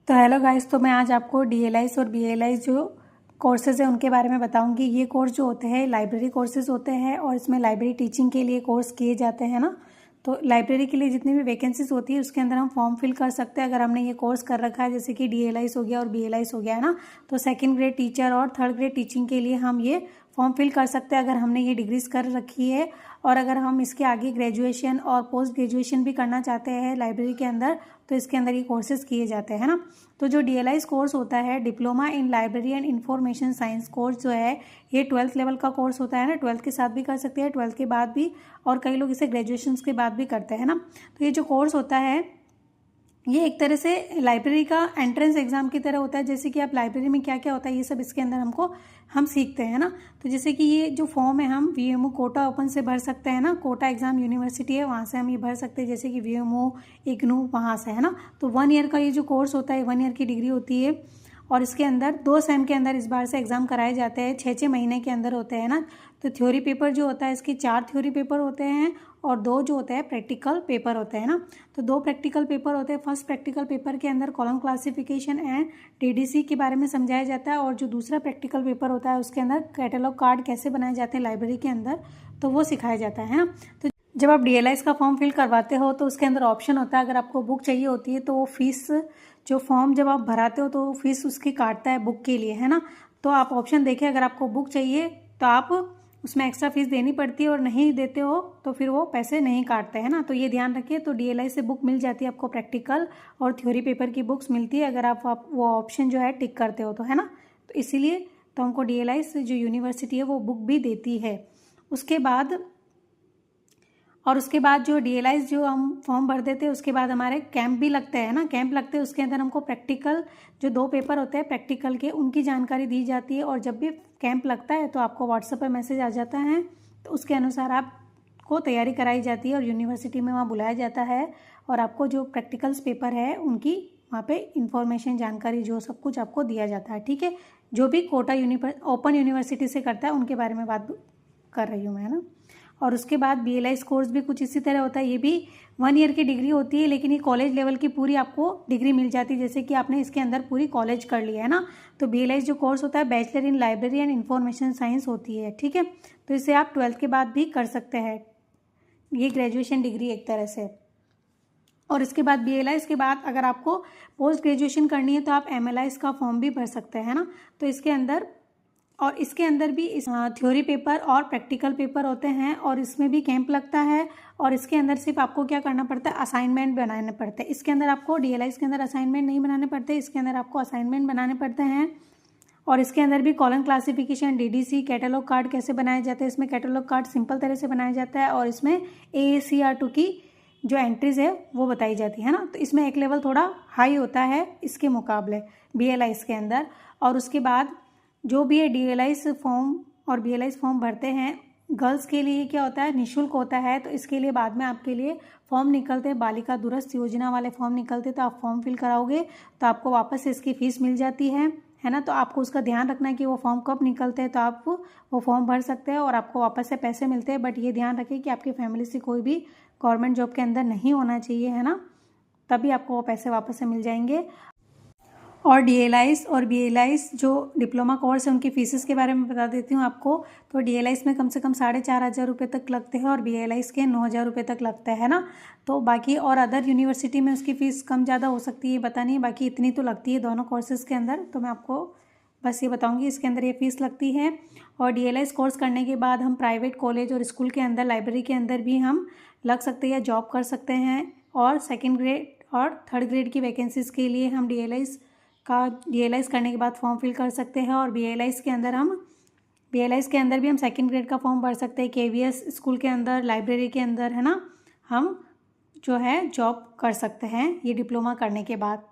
तो hello guys, तो मैं आज आपको डीएलआईस और बीएलआईस जो कोर्सेज़ हैं उनके बारे में बताऊंगी। ये कोर्स जो होते हैं लाइब्रेरी कोर्सेज़ होते हैं और इसमें लाइब्रेरी टीचिंग के लिए कोर्स किए जाते हैं ना। तो लाइब्रेरी के लिए जितनी भी वैकेंसीज होती है उसके अंदर हम फॉर्म फिल कर सकते हैं अगर हमने ये कोर्स कर रखा है, जैसे कि डीएलआईस हो गया और बीएलआईस हो गया है ना। तो सेकेंड ग्रेड टीचर और थर्ड ग्रेड टीचिंग के लिए हम ये फॉर्म फिल कर सकते हैं अगर हमने ये डिग्रीज कर रखी है। और अगर हम इसके आगे ग्रेजुएशन और पोस्ट ग्रेजुएशन भी करना चाहते हैं लाइब्रेरी के अंदर, तो इसके अंदर ये कोर्सेज किए जाते हैं ना। तो जो डीएलआईस कोर्स होता है, diploma in library and information science course जो है, ये 12th लेवल का कोर्स होता है ना। 12th के साथ भी कर सकते हैं, 12th के बाद भी, और कई लोग इसे ग्रेजुएशन के बाद भी करते हैं ना। तो ये जो कोर्स होता है ये एक तरह से लाइब्रेरी का एंट्रेंस एग्जाम की तरह होता है। जैसे कि आप लाइब्रेरी में क्या क्या होता है ये सब इसके अंदर हम सीखते हैं ना। तो जैसे कि ये जो फॉर्म है हम वीएमओ कोटा ओपन से भर सकते हैं ना। कोटा एग्जाम यूनिवर्सिटी है, वहाँ से हम ये भर सकते हैं, जैसे कि वीएमओ इग्नू वहाँ से है ना। तो 1 ईयर का ये जो कोर्स होता है, 1 ईयर की डिग्री होती है और इसके अंदर 2 सेम के अंदर इस बार से एग्जाम कराए जाते हैं, 6-6 महीने के अंदर होते हैं ना। तो थ्योरी पेपर जो होता है इसके 4 थ्योरी पेपर होते हैं और 2 जो होते हैं प्रैक्टिकल पेपर होते हैं ना। तो 2 प्रैक्टिकल पेपर होते हैं। फर्स्ट प्रैक्टिकल पेपर के अंदर कॉलम क्लासिफिकेशन एंड टीडीसी के बारे में समझाया जाता है और जो दूसरा प्रैक्टिकल पेपर होता है उसके अंदर कैटलॉग कार्ड कैसे बनाए जाते हैं लाइब्रेरी के अंदर, तो वो सिखाया जाता है ना। तो जब आप डीएलआईस का फॉर्म फिल करवाते हो तो उसके अंदर ऑप्शन होता है, अगर आपको बुक चाहिए होती है तो वो फीस, जो फॉर्म जब आप भराते हो तो फीस उसकी काटता है बुक के लिए, है ना। तो आप ऑप्शन देखें, अगर आपको बुक चाहिए तो आप उसमें एक्स्ट्रा फीस देनी पड़ती है और नहीं देते हो तो फिर वो पैसे नहीं काटते हैं ना। तो ये ध्यान रखिए। तो डीएलआई से बुक मिल जाती है आपको, प्रैक्टिकल और थ्योरी पेपर की बुक्स मिलती है अगर आप वो ऑप्शन जो है टिक करते हो तो, है ना। तो इसीलिए तो हमको डीएलआई से जो यूनिवर्सिटी है वो बुक भी देती है। उसके बाद जो डीएलआईस जो हम फॉर्म भर देते हैं उसके बाद हमारे कैंप भी लगते हैं ना। कैंप लगते हैं, उसके अंदर हमको प्रैक्टिकल जो 2 पेपर होते हैं प्रैक्टिकल के, उनकी जानकारी दी जाती है। और जब भी कैंप लगता है तो आपको व्हाट्सएप पर मैसेज आ जाता है, तो उसके अनुसार आपको तैयारी कराई जाती है और यूनिवर्सिटी में वहाँ बुलाया जाता है और आपको जो प्रैक्टिकल्स पेपर है उनकी वहाँ पे इंफॉर्मेशन, जानकारी, जो सब कुछ आपको दिया जाता है, ठीक है। जो भी कोटा ओपन यूनिवर्सिटी से करता है उनके बारे में बात कर रही हूँ मैं, है ना। और उसके बाद बीएलआईस कोर्स भी कुछ इसी तरह होता है। ये भी 1 ईयर की डिग्री होती है, लेकिन ये कॉलेज लेवल की पूरी आपको डिग्री मिल जाती है, जैसे कि आपने इसके अंदर पूरी कॉलेज कर लिया है ना। तो बीएलआईस जो कोर्स होता है bachelor in library and information science होती है, ठीक है। तो इसे आप 12th के बाद भी कर सकते हैं, ये ग्रेजुएशन डिग्री एक तरह से। और इसके बाद बीएलआईस के बाद अगर आपको पोस्ट ग्रेजुएशन करनी है तो आप एमएलआईस का फॉर्म भी भर सकते हैं ना। तो इसके अंदर भी थ्योरी पेपर और प्रैक्टिकल पेपर होते हैं और इसमें भी कैंप लगता है। और इसके अंदर सिर्फ आपको क्या करना पड़ता है, असाइनमेंट बनाने पड़ते हैं। इसके अंदर आपको डीएलआईस के अंदर असाइनमेंट नहीं बनाने पड़ते, इसके अंदर आपको असाइनमेंट बनाने पड़ते हैं। और इसके अंदर भी column classification, DDC, catalogue card कैसे बनाए जाते हैं। इसमें कैटलॉग कार्ड सिंपल तरह से बनाया जाता है और इसमें AACR2 की जो एंट्रीज है वो बताई जाती है ना। तो इसमें एक लेवल थोड़ा हाई होता है इसके मुकाबले बीएलआईस के अंदर। और उसके बाद जो भी ये डीएलआईस फॉर्म और बीएलआईस फॉर्म भरते हैं, गर्ल्स के लिए क्या होता है, निःशुल्क होता है। तो इसके लिए बाद में आपके लिए फॉर्म निकलते हैं, बालिका दूरस्थ योजना वाले फॉर्म निकलते हैं। तो आप फॉर्म फिल कराओगे तो आपको वापस से इसकी फ़ीस मिल जाती है ना। तो आपको उसका ध्यान रखना है कि वो फॉर्म कब निकलते हैं, तो आप वो फॉर्म भर सकते हैं और आपको वापस से पैसे मिलते हैं। बट ये ध्यान रखिए कि आपकी फैमिली से कोई भी गवर्नमेंट जॉब के अंदर नहीं होना चाहिए, है ना, तभी आपको वो पैसे वापस से मिल जाएंगे। और डीएलआईस और बीएलआईस जो डिप्लोमा कोर्स है उनकी फीसेस के बारे में बता देती हूँ आपको। तो डीएलआईस में कम से कम 4,500 रुपये तक लगते हैं और बीएलआईस के 9,000 रुपये तक लगता है ना। तो बाकी और अदर यूनिवर्सिटी में उसकी फ़ीस कम ज़्यादा हो सकती है, पता नहीं, बाकी इतनी तो लगती है दोनों कोर्सेज़ के अंदर। तो मैं आपको बस ये बताऊँगी, इसके अंदर ये फ़ीस लगती है। और डीएलआईस कोर्स करने के बाद हम प्राइवेट कॉलेज और स्कूल के अंदर, लाइब्रेरी के अंदर भी हम लग सकते हैं या जॉब कर सकते हैं। और सेकेंड ग्रेड और थर्ड ग्रेड की वैकेंसीज़ के लिए हम डीएलआईस करने के बाद फॉर्म फिल कर सकते हैं। और बीएलआईस के अंदर भी हम सेकेंड ग्रेड का फॉर्म भर सकते हैं, केवीएस स्कूल के अंदर, लाइब्रेरी के अंदर, है ना। हम जो है जॉब कर सकते हैं ये डिप्लोमा करने के बाद।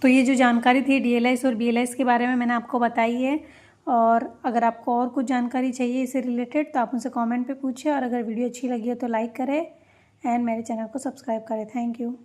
तो ये जो जानकारी थी डीएलआईस और बीएलआईस के बारे में मैंने आपको बताई है। और अगर आपको और कुछ जानकारी चाहिए इससे रिलेटेड तो आप मुझसे कमेंट पे पूछिए। और अगर वीडियो अच्छी लगी हो तो लाइक करें एंड मेरे चैनल को सब्सक्राइब करें। Thank you.